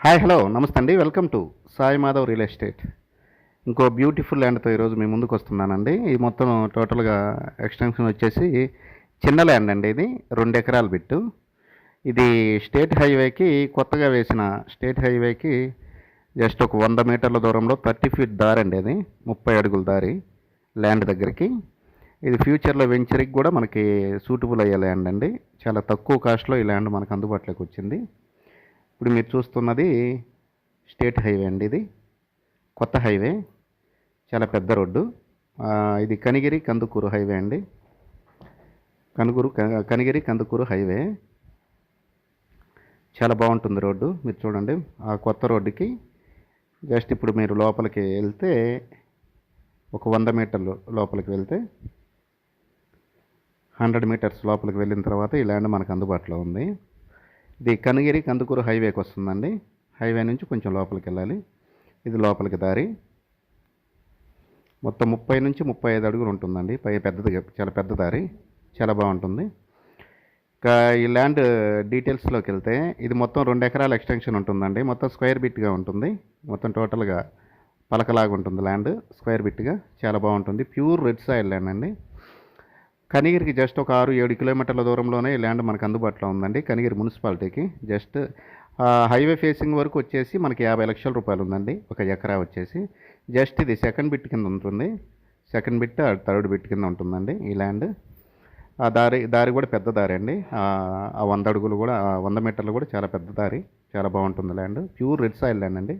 Hi hello నమస్తే అండి. Welcome to Sai Madhav real estate. ఇంకో బ్యూటిఫుల్ ల్యాండ్తో ఈరోజు మీ ముందుకు వస్తున్నానండి. ఈ మొత్తం టోటల్గా ఎక్స్టెన్షన్ వచ్చేసి చిన్న ల్యాండ్ అండి. ఇది 2 ఎకరాల బిట్టు. ఇది స్టేట్ హైవేకి కొత్తగా వేసిన స్టేట్ హైవేకి జస్ట్ ఒక 100 మీటర్ల దూరంలో 30 ఫీట్ దారి అండి. అది 30 అడుగుల దారి ల్యాండ్ దగ్గరికి. ఇది ఫ్యూచర్లో వెంచర్కి కూడా మనకి సూటబుల్ అయ్యే ల్యాండ్ అండి. చాలా తక్కువ కాస్ట్లో ఈ ల్యాండ్ మనకు అందుబాటులోకి వచ్చింది. ఇప్పుడు మీరు చూస్తున్నది స్టేట్ హైవే అండి. ఇది కొత్త హైవే, చాలా పెద్ద రోడ్డు. ఇది కనిగిరి కందుకూరు హైవే అండి. కనిగిరి కందుకూరు హైవే చాలా బాగుంటుంది రోడ్డు. మీరు చూడండి, ఆ కొత్త రోడ్డుకి జస్ట్ ఇప్పుడు మీరు లోపలికి వెళ్తే ఒక 100 మీటర్లు లోపలికి వెళ్తే 100 మీటర్స్ లోపలికి వెళ్ళిన తర్వాత ఈ ల్యాండ్ మనకు అందుబాటులో ఉంది. ఇది కనిగిరి కందుకూరు హైవేకి వస్తుందండి. హైవే నుంచి కొంచెం లోపలికి వెళ్ళాలి. ఇది లోపలికి దారి. మొత్తం 30 నుంచి 35 అడుగులు ఉంటుందండి. పెద్దది, చాలా పెద్ద దారి, చాలా బాగుంటుంది. ఇంకా ఈ ల్యాండ్ డీటెయిల్స్లోకి వెళ్తే ఇది మొత్తం 2 ఎకరాల ఎక్స్టెన్షన్ ఉంటుందండి. మొత్తం స్క్వేర్ బిట్గా ఉంటుంది. మొత్తం టోటల్గా పలకలాగా ఉంటుంది ల్యాండ్, స్క్వేర్ బిట్గా చాలా బాగుంటుంది. ప్యూర్ రెడ్ సాయిల్ ల్యాండ్ అండి. కనిగిరికి జస్ట్ ఒక 6-7 కిలోమీటర్ల దూరంలోనే ఈ ల్యాండ్ మనకు అందుబాటులో ఉందండి. కనిగిరి మున్సిపాలిటీకి జస్ట్ హైవే ఫేసింగ్ వరకు వచ్చేసి మనకి 50 లక్షల రూపాయలు ఉందండి ఒక ఎకరా వచ్చేసి. జస్ట్ ఇది సెకండ్ బిట్ కింద ఉంటుంది. సెకండ్ బిట్, థర్డ్ బిట్ కింద ఉంటుందండి ఈ ల్యాండ్. ఆ దారి కూడా పెద్ద దారి అండి. ఆ 100 అడుగులు కూడా, 100 మీటర్లు కూడా చాలా పెద్ద దారి, చాలా బాగుంటుంది land. Pure red soil land అండి.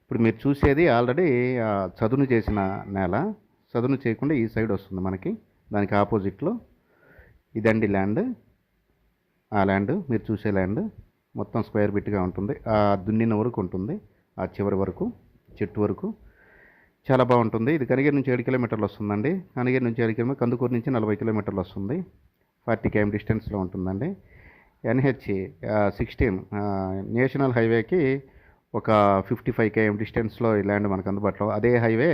ఇప్పుడు మీరు చూసేది ఆల్రెడీ చదును చేసిన నేల. చదును చేయకుండా ఈ సైడ్ వస్తుంది మనకి, దానికి ఆపోజిట్లో ఇదండి ల్యాండ్. ఆ ల్యాండ్ మీరు చూసే ల్యాండ్ మొత్తం స్క్వేర్ బిట్గా ఉంటుంది. ఆ దున్నిన వరకు ఉంటుంది, ఆ చివరి వరకు, చెట్టు వరకు చాలా బాగుంటుంది. ఇది కనిగిరి నుంచి 7 కిలోమీటర్లు వస్తుందండి. కనిగిరి నుంచి 7 కిలోమీటర్లు, కందుకూరు నుంచి 40 కిలోమీటర్లు వస్తుంది. 40 km డిస్టెన్స్లో ఉంటుందండి. NH 16 నేషనల్ హైవేకి ఒక 55 km డిస్టెన్స్లో ఈ ల్యాండ్ మనకు అందుబాటులో. అదే హైవే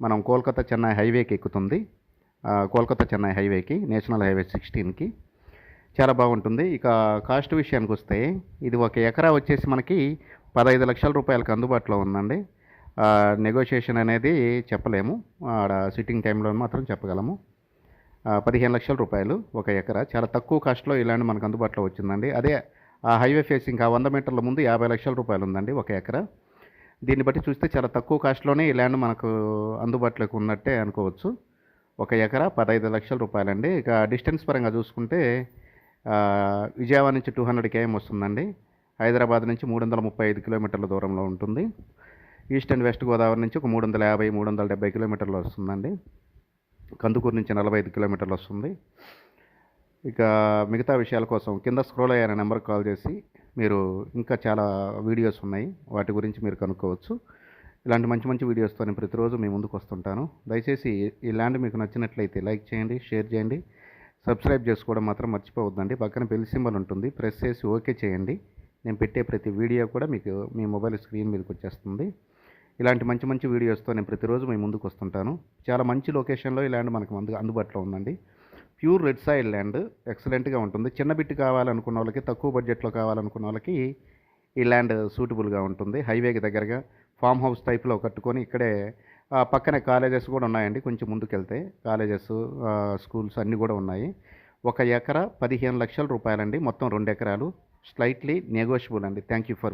మనం కోల్కతా చెన్నై హైవేకి ఎక్కుతుంది. కోల్కతా చెన్నై హైవేకి, నేషనల్ హైవే 16కి చాలా బాగుంటుంది. ఇక కాస్ట్ విషయానికి వస్తే ఇది ఒక ఎకరా వచ్చేసి మనకి 15 లక్షల రూపాయలకు అందుబాటులో ఉందండి. నెగోషియేషన్ అనేది చెప్పలేము, ఆడ సిట్టింగ్ టైంలో మాత్రం చెప్పగలము. 15 లక్షల రూపాయలు ఒక ఎకరా, చాలా తక్కువ కాస్ట్లో ఈ ల్యాండ్ మనకు అందుబాటులో వచ్చిందండి. అదే ఆ హైవే ఫేసింగ్ ఆ 100 మీటర్ల ముందు 50 లక్షల రూపాయలు ఉందండి ఒక ఎకరా. దీన్ని బట్టి చూస్తే చాలా తక్కువ కాస్ట్లోనే ఈ ల్యాండ్ మనకు అందుబాటులోకి ఉన్నట్టే అనుకోవచ్చు. ఒక ఎకరా 15 లక్షల రూపాయలండి. ఇక డిస్టెన్స్ పరంగా చూసుకుంటే విజయవాడ నుంచి 200 km వస్తుందండి. హైదరాబాద్ నుంచి 335 కిలోమీటర్ల దూరంలో ఉంటుంది. ఈస్ట్ అండ్ వెస్ట్ గోదావరి నుంచి ఒక 350-370 కిలోమీటర్లు వస్తుందండి. కందుకూరు నుంచి 45 కిలోమీటర్లు వస్తుంది. ఇక మిగతా విషయాల కోసం కింద స్క్రోల్ అయ్యే నెంబర్కి కాల్ చేసి మీరు, ఇంకా చాలా వీడియోస్ ఉన్నాయి, వాటి గురించి మీరు కనుక్కోవచ్చు. ఇలాంటి మంచి మంచి వీడియోస్తో నేను ప్రతిరోజు మీ ముందుకు వస్తుంటాను. దయచేసి ఈ ల్యాండ్ మీకు నచ్చినట్లయితే లైక్ చేయండి, షేర్ చేయండి, సబ్స్క్రైబ్ చేసుకోవడం మాత్రం మర్చిపోవద్దండి. పక్కన బెల్ సింబల్ ఉంటుంది, ప్రెస్ చేసి ఓకే చేయండి. నేను పెట్టే ప్రతి వీడియో కూడా మీకు మీ మొబైల్ స్క్రీన్ మీదకి వచ్చేస్తుంది. ఇలాంటి మంచి మంచి వీడియోస్తో నేను ప్రతిరోజు మీ ముందుకు వస్తుంటాను. చాలా మంచి లొకేషన్లో ఈ ల్యాండ్ మనకు అందుబాటులో ఉందండి. ప్యూర్ రెడ్ సాయిల్ ల్యాండ్, ఎక్సలెంట్గా ఉంటుంది. చిన్న బిట్ కావాలనుకున్న వాళ్ళకి, తక్కువ బడ్జెట్లో కావాలనుకున్న వాళ్ళకి ఈ ల్యాండ్ సూటబుల్గా ఉంటుంది. హైవేకి దగ్గరగా ఫామ్ హౌస్ టైప్లో కట్టుకొని ఇక్కడే పక్కనే కాలేజెస్ కూడా ఉన్నాయండి. కొంచెం ముందుకెళ్తే కాలేజెస్, స్కూల్స్ అన్నీ కూడా ఉన్నాయి. ఒక ఎకరా 15 లక్షల రూపాయలండి. మొత్తం 2 ఎకరాలు, స్లైట్లీ నెగోషియబుల్ అండి. Thank you for